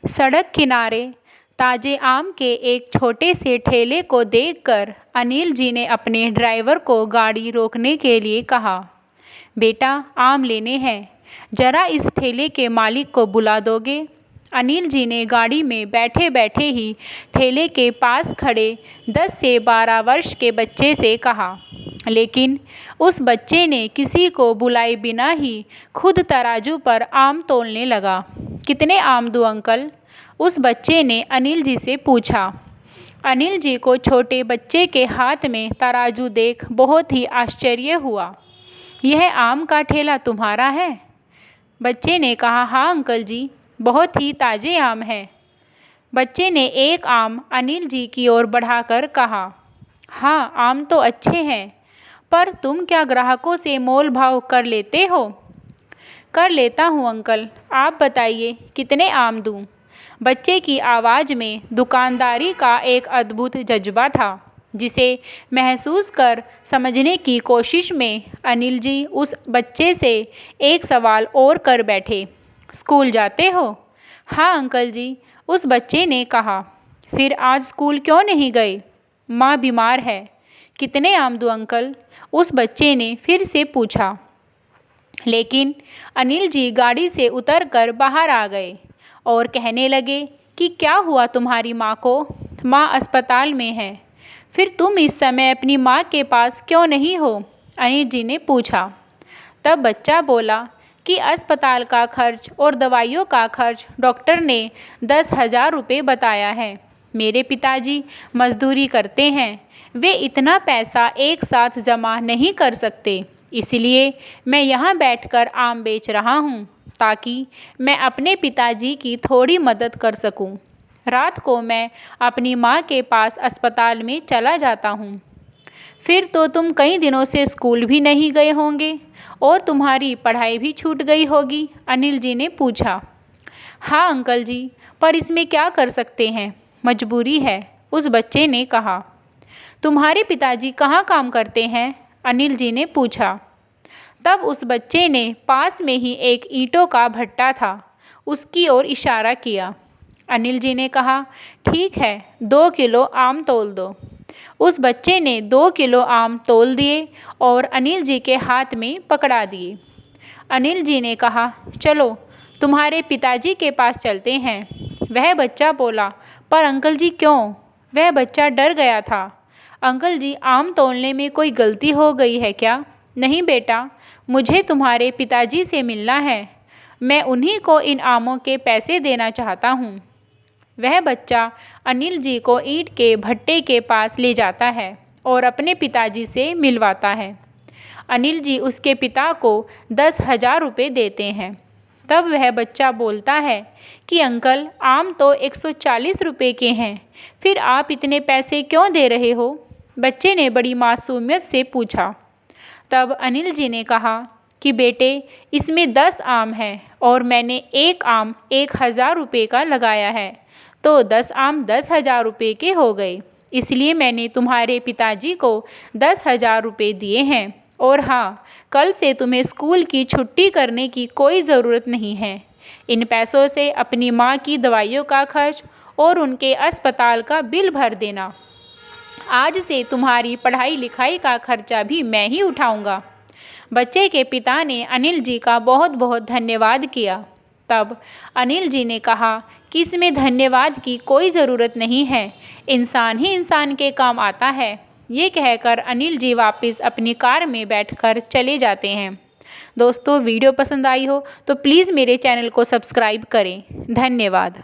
सड़क किनारे ताजे आम के एक छोटे से ठेले को देखकर अनिल जी ने अपने ड्राइवर को गाड़ी रोकने के लिए कहा, बेटा आम लेने हैं, ज़रा इस ठेले के मालिक को बुला दोगे। अनिल जी ने गाड़ी में बैठे बैठे ही ठेले के पास खड़े 10 से 12 वर्ष के बच्चे से कहा, लेकिन उस बच्चे ने किसी को बुलाए बिना ही खुद तराजू पर आम तोलने लगा। कितने आम दूँ अंकल? उस बच्चे ने अनिल जी से पूछा। अनिल जी को छोटे बच्चे के हाथ में तराजू देख बहुत ही आश्चर्य हुआ। यह आम का ठेला तुम्हारा है? बच्चे ने कहा, हाँ अंकल जी, बहुत ही ताज़े आम हैं। बच्चे ने एक आम अनिल जी की ओर बढ़ाकर कहा, हाँ आम तो अच्छे हैं, पर तुम क्या ग्राहकों से मोल भाव कर लेते हो? कर लेता हूँ अंकल, आप बताइए कितने आम दूँ? बच्चे की आवाज़ में दुकानदारी का एक अद्भुत जज्बा था, जिसे महसूस कर समझने की कोशिश में अनिल जी उस बच्चे से एक सवाल और कर बैठे, स्कूल जाते हो? हाँ अंकल जी, उस बच्चे ने कहा। फिर आज स्कूल क्यों नहीं गए? माँ बीमार है। कितने आम दूँ अंकल? उस बच्चे ने फिर से पूछा। लेकिन अनिल जी गाड़ी से उतरकर बाहर आ गए और कहने लगे कि क्या हुआ तुम्हारी माँ को? माँ अस्पताल में है। फिर तुम इस समय अपनी माँ के पास क्यों नहीं हो? अनिल जी ने पूछा। तब बच्चा बोला कि अस्पताल का खर्च और दवाइयों का खर्च डॉक्टर ने 10,000 रुपये बताया है। मेरे पिताजी मजदूरी करते हैं, वे इतना पैसा एक साथ जमा नहीं कर सकते, इसलिए मैं यहाँ बैठकर आम बेच रहा हूँ ताकि मैं अपने पिताजी की थोड़ी मदद कर सकूँ। रात को मैं अपनी माँ के पास अस्पताल में चला जाता हूँ। फिर तो तुम कई दिनों से स्कूल भी नहीं गए होंगे और तुम्हारी पढ़ाई भी छूट गई होगी? अनिल जी ने पूछा। हाँ अंकल जी, पर इसमें क्या कर सकते हैं, मजबूरी है, उस बच्चे ने कहा। तुम्हारे पिताजी कहाँ काम करते हैं? अनिल जी ने पूछा। तब उस बच्चे ने पास में ही एक ईंटों का भट्टा था, उसकी ओर इशारा किया। अनिल जी ने कहा, ठीक है, 2 किलो आम तोल दो। उस बच्चे ने 2 किलो आम तोल दिए और अनिल जी के हाथ में पकड़ा दिए। अनिल जी ने कहा, चलो तुम्हारे पिताजी के पास चलते हैं। वह बच्चा बोला, पर अंकल जी क्यों? वह बच्चा डर गया था। अंकल जी, आम तोलने में कोई गलती हो गई है क्या? नहीं बेटा, मुझे तुम्हारे पिताजी से मिलना है, मैं उन्हीं को इन आमों के पैसे देना चाहता हूँ। वह बच्चा अनिल जी को ईंट के भट्टे के पास ले जाता है और अपने पिताजी से मिलवाता है। अनिल जी उसके पिता को 10,000 रुपये देते हैं। तब वह बच्चा बोलता है कि अंकल, आम तो 140 रुपये के हैं, फिर आप इतने पैसे क्यों दे रहे हो? बच्चे ने बड़ी मासूमियत से पूछा। तब अनिल जी ने कहा कि बेटे, इसमें 10 आम हैं और मैंने एक आम 1,000 रुपये का लगाया है, तो 10 आम 10,000 रुपये के हो गए, इसलिए मैंने तुम्हारे पिताजी को 10,000 रुपये दिए हैं। और हाँ, कल से तुम्हें स्कूल की छुट्टी करने की कोई ज़रूरत नहीं है। इन पैसों से अपनी माँ की दवाइयों का खर्च और उनके अस्पताल का बिल भर देना। आज से तुम्हारी पढ़ाई लिखाई का खर्चा भी मैं ही उठाऊंगा। बच्चे के पिता ने अनिल जी का बहुत बहुत धन्यवाद किया। तब अनिल जी ने कहा कि इसमें धन्यवाद की कोई ज़रूरत नहीं है, इंसान ही इंसान के काम आता है। ये कहकर अनिल जी वापस अपनी कार में बैठकर चले जाते हैं। दोस्तों, वीडियो पसंद आई हो तो प्लीज़ मेरे चैनल को सब्सक्राइब करें। धन्यवाद।